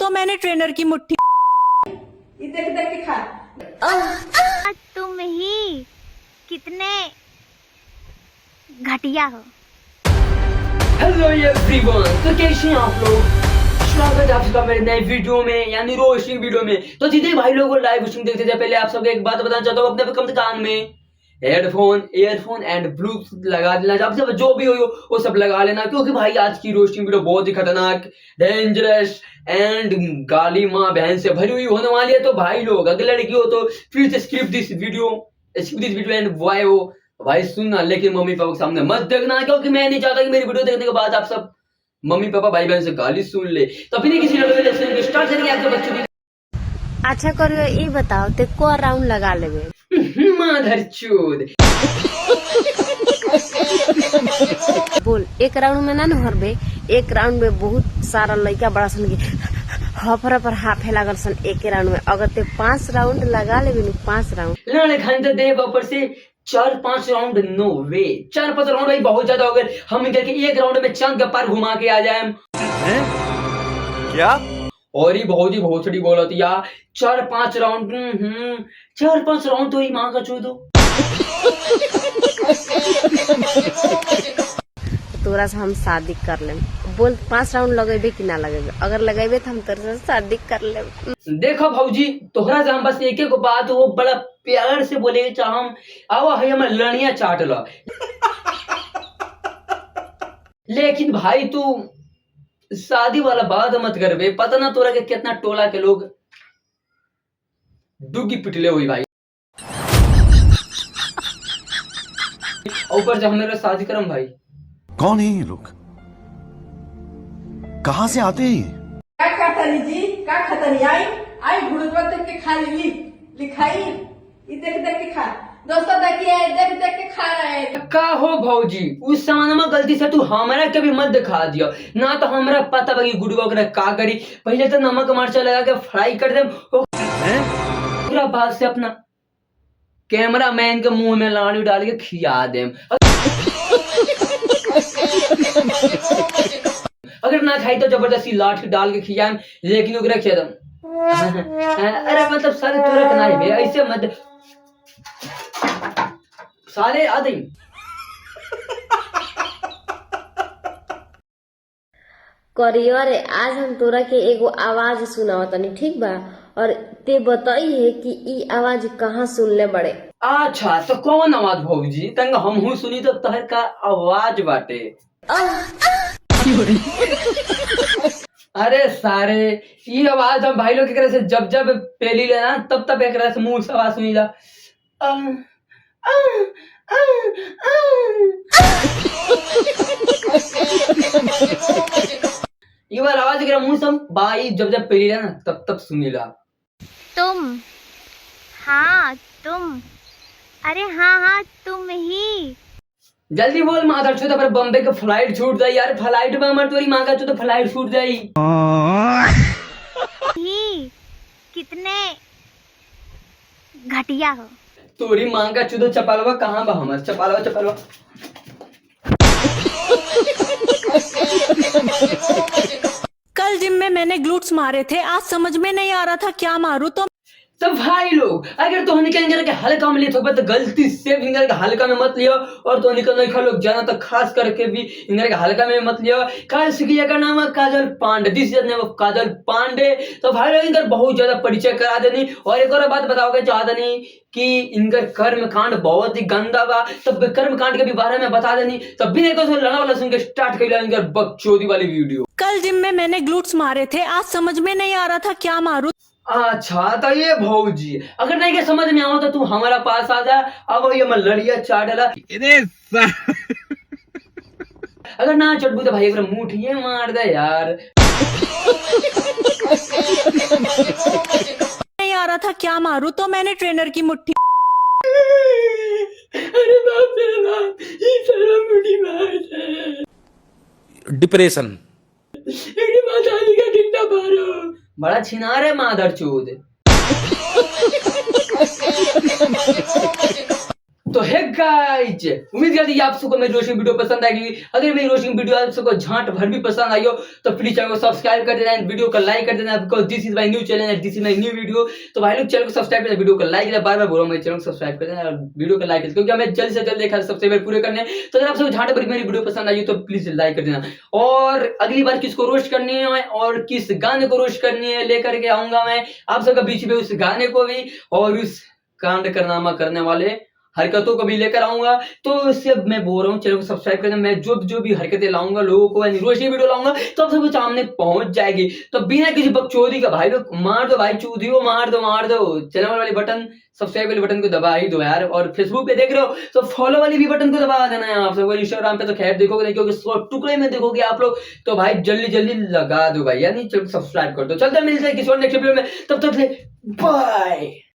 तो मैंने ट्रेनर की मुट्ठी देख देख के खा। तुम ही कितने घटिया हो। हेलो एवरीवन, तो कैसे हैं आप लोग। स्वागत है आप सबका मेरे नए वीडियो में यानी रोस्टिंग वीडियो में। तो जितने भाई लोगों को लाइव रोस्टिंग देखते थे, पहले आप सबको एक बात बताना चाहता हूँ, अपने कम कान में हेडफोन, ईयरफोन एंड ब्लूटूथ लगा देना। आप सब जो भी हो वो सब लगा लेना, क्योंकि भाई आज की रोस्टिंग वीडियो बहुत ही खतरनाक, डेंजरस एंड गाली माँ बहन से भरी हुई होने वाली है। तो भाई लोग अगर लड़की हो तो please skip this video and वाई हो भाई सुनना, लेकिन मम्मी पापा के सामने मत देखना, क्योंकि मैं नहीं चाहता कि मेरी वीडियो देखने के बाद आप सब मम्मी पापा भाई बहन से गाली सुन ले। तो फिर किसी लड़के स्टार्ट करेंगे आपके बच्चों की। अच्छा करियो ये बताओ ते को राउंड लगा लेबे। माधर चोद बोल एक राउंड में ना न हरबे, एक राउंड में बहुत सारा लड़का बड़ा सन हफरा पर हाफे लागल सन एक राउंड में। अगर ते 5 राउंड लगा लेबे न 5 राउंड लड़े घंटे दे ऊपर से 4-5 राउंड नो वे। 4-5 राउंड भाई बहुत ज्यादा हो गए। हम इनके एक राउंड में चांद का पार घुमा के आ जाए क्या। और ही बहुत छोटी बोल होती यार। 4-5 राउंड 4-5 राउंड तो ही माँ का चो दो। तोरा से हम शादी कर लेम। बोल 5 राउंड लगेबे कि ना लगेबे। अगर लगेबे तो हम तोरा से शादी कर लेम। देखो भौजी, तोहरा से हम बस एक एक बात वो बड़ा प्यार से बोले चाहम, आवा है हमें लड़िया चाट लो। लेकिन भाई तू शादी वाला बात मत करबे, पता ना तोरा के कितना टोला के लोग डुगी पिटले हुई भाई। ऊपर से हमें शादी करम भाई। कौन है ये लोग, कहां से आते हैं ये। क्या खाता ली जी, क्या खाता ली। आई भूलवा देख के खा ली, लिखाई ये देख देख के खा। दोस्तों देखिए देख देख के खा रहे हैं। का हो भौजी, उस सामान में गलती से तू हमारा कभी मत दिखा दियो ना, तो हमारा पता बगी गुडुआ करे का करी। पहले तो नमक मर्चा लगा के फ्राई कर दे, पूरा बाद से अपना कैमरा मैन के मुंह में लाड़ी डाल के खिया दे। अगर ना खाई तो जबरदस्ती लाठी डाल के खियाम, लेकिन ओकरा खिया दम। अरे मतलब सारे तोरा के नहीं बे, ऐसे मत सारे आदि। करियो रे, आज हम तोरा के एगो आवाज सुनावत तनी, ठीक बा। और ते बताई है कि ई आवाज कहाँ सुनले बड़े। अच्छा तो कौन आवाज भौजी, तंग हमहू सुनी तो तहर का आवाज बाटे। अरे सारे ये आवाज हम भाई लोग के करे से जब जब पहली लेना तब तब एक से मुंह से आवाज सुनी ला। ये बार आवाज के मुंह से भाई जब जब पहली लेना तब तब सुनी ला। तुम, हाँ तुम, अरे हाँ तुम ही। जल्दी बोल माधर छो, पर बम्बे के फ्लाइट छूट जाई यार। फ्लाइट में हमार तोरी मांगा तो फ्लाइट छूट जाई। ही कितने घटिया हो। तोरी मांगा चुदो चपालवा कहाँ बा हमार चपालवा। कल जिम में मैंने ग्लूट्स मारे थे, आज समझ में नहीं आ रहा था क्या मारूं। तो भाई लोग अगर तो निकल के हल्का में लिया तो गलती से फिंगर के हल्का में मत लियो, और तो निकल नहीं लोग जाना तो खास करके भी फिंगर के हल्का में मत लियो। काशिया का नाम है Kajal Pandey, this is name of Kajal Pandey. तो भाई लोग इनका बहुत ज्यादा परिचय करा देनी, और एक और बात बताओगे चाहता नहीं कि इनका कर्म कांड बहुत ही गंदा बा, तो कर्म कांड के भी बारे में बता देनी। तो बिना कोई लड़ा वाला सुन के स्टार्ट कर लिया इनका बकचोदी वाली वीडियो। कल जिम में मैंने ग्लूट्स मारे थे, आज समझ में नहीं आ रहा था क्या मारूं। अच्छा तो ये भौजी अगर नहीं के समझ में आओ तो तू हमारा पास आ जा। अब ये मैं लड़िया चाटला अगर ना चटबू तो भाई एक मुठिए मार दे यार। नहीं आ रहा था क्या मारूं, तो मैंने ट्रेनर की मुट्ठी। अरे बाप रे बाप, ये सारा मुट्ठी मार दे। डिप्रेशन माताजी का डिंडा मारो, बड़ा छिनार है मादर चोद। तो है गाइज, उम्मीद करती है आप सबको मेरी रोशनी वीडियो पसंद आएगी। अगर मेरी रोशनी वीडियो आप सबको झांट भर भी पसंद आई हो तो प्लीज चैनल को सब्सक्राइब कर देना, वीडियो को लाइक कर देना, because this is my new channel, this is my new video. तो भाई लोग चैनल को सब्सक्राइब कर देना, वीडियो को लाइक करना, बार बार बोल रहा हूं, मेरे चैनल को सब्सक्राइब कर देना और वीडियो को लाइक कर देना, क्योंकि हमें जल्द से जल्द 1000 सब्सक्राइबर पूरे करने हैं। तो अगर आप सबको झांट भर मेरी वीडियो पसंद आई तो प्लीज लाइक कर देना। और अगली बार किसको रोस्ट करनी है और किस गाने को रोस्ट करनी है लेकर के आऊंगा मैं आप सबका बीच में, उस गाने को भी और उस कांड कारनामा करने वाले हरकतों को भी लेकर आऊंगा। तो इससे मैं बोल रहा हूँ चैनल को सब्सक्राइब करना, मैं जो भी हरकतें लाऊंगा लोगों को, यानी रोशनी वीडियो लाऊंगा तो आप सबके सामने पहुंच जाएगी। तो बिना किसी बकचोदी का भाई लोग मार दो भाई, चूदियो मार दो। चैनल वाले बटन, सब्सक्राइब वाले बटन को दबा ही दो यार। और फेसबुक पे देख रहे हो तो फॉलो वाली भी बटन को दबा देना है आप सबको। इंस्टाग्राम पे तो खैर देखोगे नहीं, क्योंकि टुकड़े में देखोगे आप लोग, तो भाई जल्दी लगा दो भाई, यानी चलो सब्सक्राइब कर दो। चलते मिलते हैं किसी और नेक्स्ट वीडियो में, तब तक बाय।